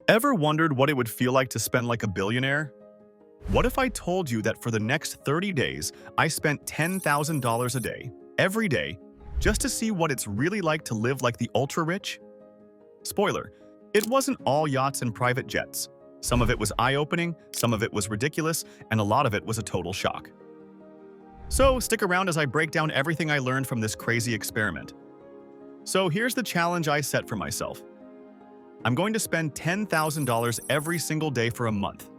Ever wondered what it would feel like to spend like a billionaire? What if I told you that for the next 30 days, I spent $10,000 a day, every day, just to see what it's really like to live like the ultra-rich? Spoiler, it wasn't all yachts and private jets. Some of it was eye-opening, some of it was ridiculous, and a lot of it was a total shock. So stick around as I break down everything I learned from this crazy experiment. So here's the challenge I set for myself. I'm going to spend $10,000 every single day for a month.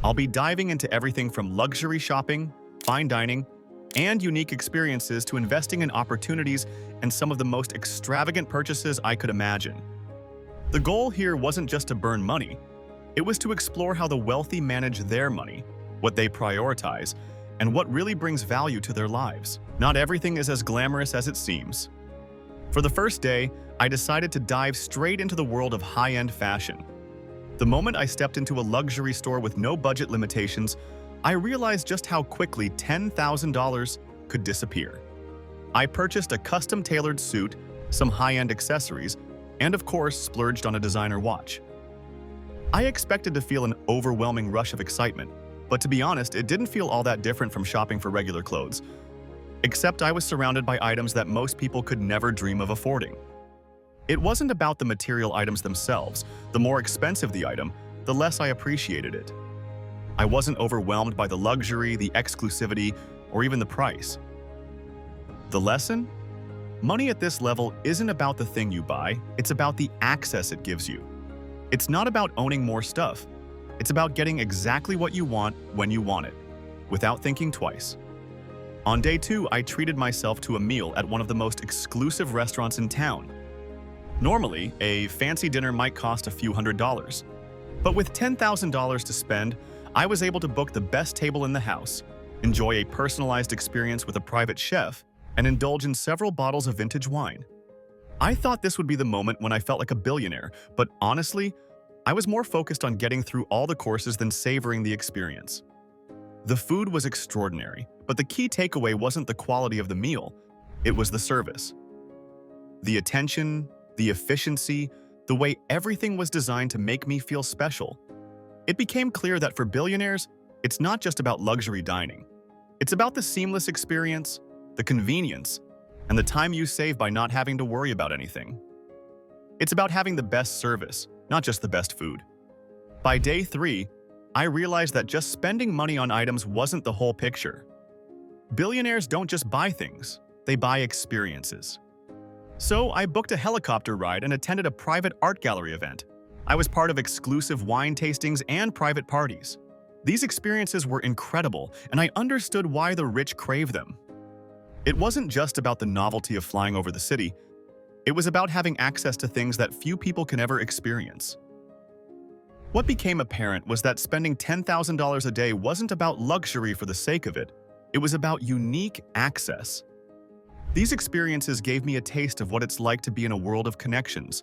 I'll be diving into everything from luxury shopping, fine dining, and unique experiences to investing in opportunities and some of the most extravagant purchases I could imagine. The goal here wasn't just to burn money. It was to explore how the wealthy manage their money, what they prioritize, and what really brings value to their lives. Not everything is as glamorous as it seems. For the first day, I decided to dive straight into the world of high-end fashion. The moment I stepped into a luxury store with no budget limitations, I realized just how quickly $10,000 could disappear. I purchased a custom-tailored suit, some high-end accessories, and of course, splurged on a designer watch. I expected to feel an overwhelming rush of excitement, but to be honest, it didn't feel all that different from shopping for regular clothes. Except I was surrounded by items that most people could never dream of affording. It wasn't about the material items themselves. The more expensive the item, the less I appreciated it. I wasn't overwhelmed by the luxury, the exclusivity, or even the price. The lesson? Money at this level isn't about the thing you buy, it's about the access it gives you. It's not about owning more stuff. It's about getting exactly what you want when you want it, without thinking twice. On day 2, I treated myself to a meal at one of the most exclusive restaurants in town. Normally, a fancy dinner might cost a few $100s. But with $10,000 to spend, I was able to book the best table in the house, enjoy a personalized experience with a private chef, and indulge in several bottles of vintage wine. I thought this would be the moment when I felt like a billionaire, but honestly, I was more focused on getting through all the courses than savoring the experience. The food was extraordinary, but the key takeaway wasn't the quality of the meal, it was the service. The attention, the efficiency, the way everything was designed to make me feel special. It became clear that for billionaires, it's not just about luxury dining. It's about the seamless experience, the convenience, and the time you save by not having to worry about anything. It's about having the best service, not just the best food. By day 3, I realized that just spending money on items wasn't the whole picture. Billionaires don't just buy things, they buy experiences. So I booked a helicopter ride and attended a private art gallery event. I was part of exclusive wine tastings and private parties. These experiences were incredible, and I understood why the rich crave them. It wasn't just about the novelty of flying over the city. It was about having access to things that few people can ever experience. What became apparent was that spending $10,000 a day wasn't about luxury for the sake of it. It was about unique access. These experiences gave me a taste of what it's like to be in a world of connections,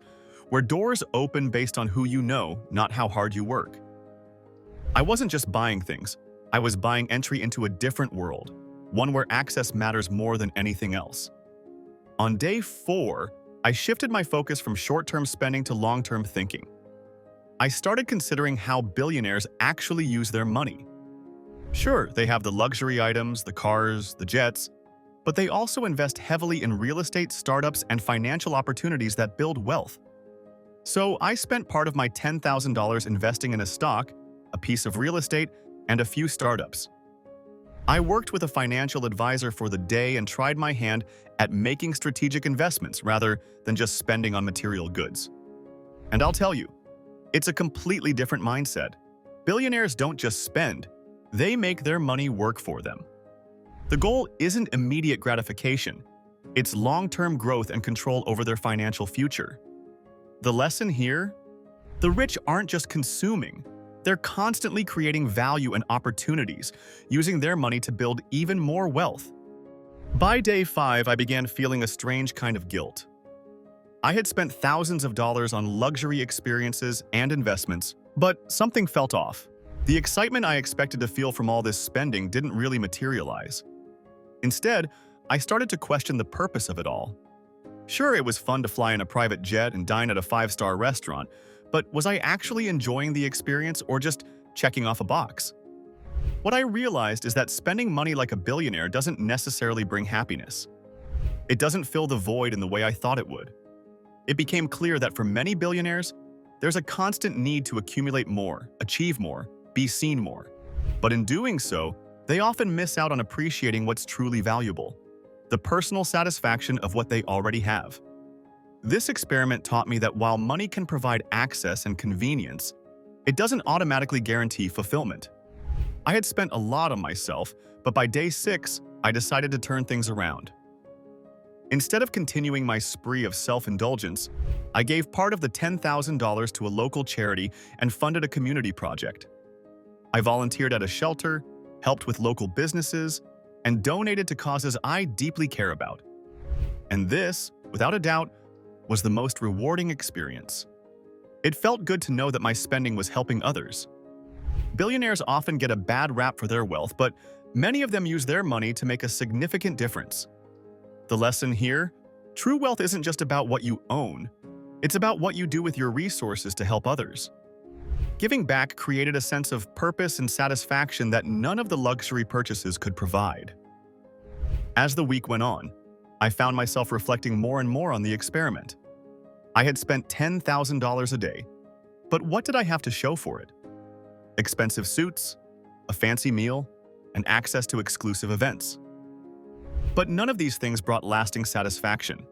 where doors open based on who you know, not how hard you work. I wasn't just buying things, I was buying entry into a different world, one where access matters more than anything else. On day 4, I shifted my focus from short-term spending to long-term thinking. I started considering how billionaires actually use their money. Sure, they have the luxury items, the cars, the jets, but they also invest heavily in real estate, startups, and financial opportunities that build wealth. So I spent part of my $10,000 investing in a stock, a piece of real estate, and a few startups. I worked with a financial advisor for the day and tried my hand at making strategic investments rather than just spending on material goods. And I'll tell you, it's a completely different mindset. Billionaires don't just spend, they make their money work for them. The goal isn't immediate gratification, it's long-term growth and control over their financial future. The lesson here? The rich aren't just consuming, they're constantly creating value and opportunities, using their money to build even more wealth. By day 5, I began feeling a strange kind of guilt. I had spent thousands of dollars on luxury experiences and investments, but something felt off. The excitement I expected to feel from all this spending didn't really materialize. Instead, I started to question the purpose of it all. Sure, it was fun to fly in a private jet and dine at a 5-star restaurant, But was I actually enjoying the experience or just checking off a box? What I realized is that spending money like a billionaire doesn't necessarily bring happiness. It doesn't fill the void in the way I thought it would. It became clear that for many billionaires, there's a constant need to accumulate more, achieve more, be seen more. But in doing so, they often miss out on appreciating what's truly valuable, the personal satisfaction of what they already have. This experiment taught me that while money can provide access and convenience, it doesn't automatically guarantee fulfillment. I had spent a lot on myself, but by day 6, I decided to turn things around. Instead of continuing my spree of self-indulgence, I gave part of the $10,000 to a local charity and funded a community project. I volunteered at a shelter, helped with local businesses, and donated to causes I deeply care about. And this, without a doubt, was the most rewarding experience. It felt good to know that my spending was helping others. Billionaires often get a bad rap for their wealth, but many of them use their money to make a significant difference. The lesson here: true wealth isn't just about what you own, it's about what you do with your resources to help others. Giving back created a sense of purpose and satisfaction that none of the luxury purchases could provide. As the week went on, I found myself reflecting more and more on the experiment. I had spent $10,000 a day, but what did I have to show for it? Expensive suits, a fancy meal, and access to exclusive events. But none of these things brought lasting satisfaction.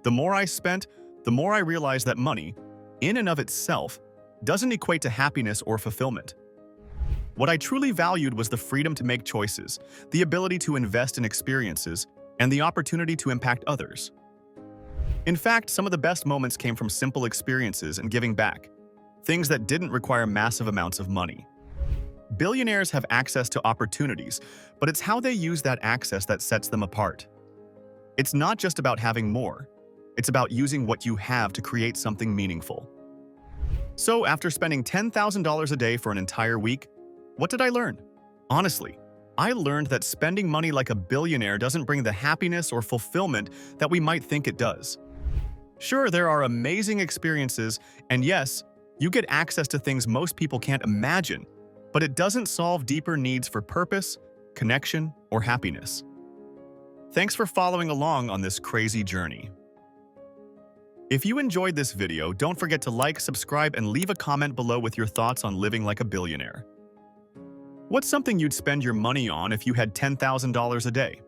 The more I spent, the more I realized that money, in and of itself, doesn't equate to happiness or fulfillment. What I truly valued was the freedom to make choices, the ability to invest in experiences, and the opportunity to impact others. In fact, some of the best moments came from simple experiences and giving back, things that didn't require massive amounts of money. Billionaires have access to opportunities, but it's how they use that access that sets them apart. It's not just about having more, it's about using what you have to create something meaningful. So, after spending $10,000 a day for an entire week, what did I learn? Honestly, I learned that spending money like a billionaire doesn't bring the happiness or fulfillment that we might think it does. Sure, there are amazing experiences, and yes, you get access to things most people can't imagine, but it doesn't solve deeper needs for purpose, connection, or happiness. Thanks for following along on this crazy journey. If you enjoyed this video, don't forget to like, subscribe, and leave a comment below with your thoughts on living like a billionaire. What's something you'd spend your money on if you had $10,000 a day?